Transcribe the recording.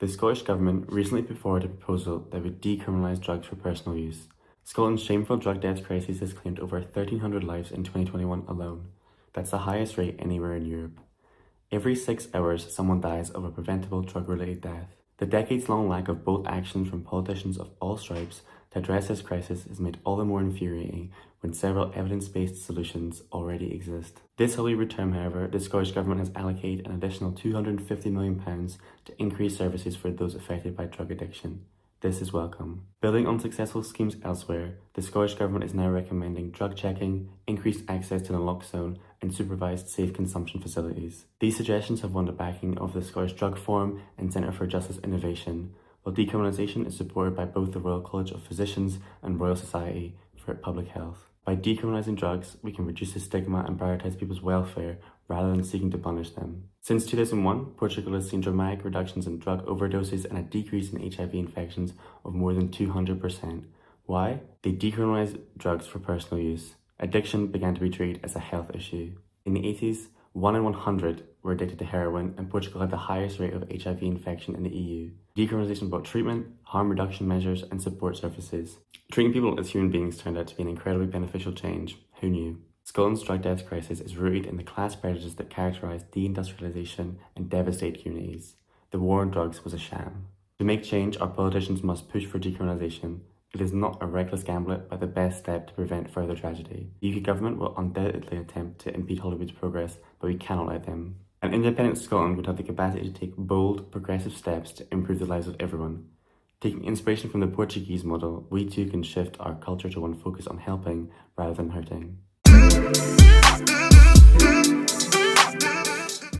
The Scottish Government recently put forward a proposal that would decriminalise drugs for personal use. Scotland's shameful drug death crisis has claimed over 1,300 lives in 2021 alone. That's the highest rate anywhere in Europe. Every 6 hours, someone dies of a preventable drug-related death. The decades-long lack of bold action from politicians of all stripes to address this crisis is made all the more infuriating when several evidence-based solutions already exist. This Holyrood term, however, the Scottish Government has allocated an additional £250 million to increase services for those affected by drug addiction. This is welcome. Building on successful schemes elsewhere, the Scottish Government is now recommending drug checking, increased access to the naloxone, and supervised safe consumption facilities. These suggestions have won the backing of the Scottish Drug Forum and Centre for Justice Innovation, while decriminalisation is supported by both the Royal College of Physicians and Royal Society for Public Health. By decriminalising drugs, we can reduce the stigma and prioritise people's welfare rather than seeking to punish them. Since 2001, Portugal has seen dramatic reductions in drug overdoses and a decrease in HIV infections of more than 200%. Why? They decriminalised drugs for personal use. Addiction began to be treated as a health issue. In the 80s, 1 in 100 were addicted to heroin, and Portugal had the highest rate of HIV infection in the EU. Decriminalisation brought treatment, harm reduction measures, and support services. Treating people as human beings turned out to be an incredibly beneficial change. Who knew? Scotland's drug death crisis is rooted in the class prejudice that characterised deindustrialisation and devastated communities. The war on drugs was a sham. To make change, our politicians must push for decriminalisation. It is not a reckless gambit, but the best step to prevent further tragedy. The UK government will undoubtedly attempt to impede Holyrood's progress, but we cannot let them. An independent Scotland would have the capacity to take bold, progressive steps to improve the lives of everyone. Taking inspiration from the Portuguese model, we too can shift our culture to one focused on helping rather than hurting.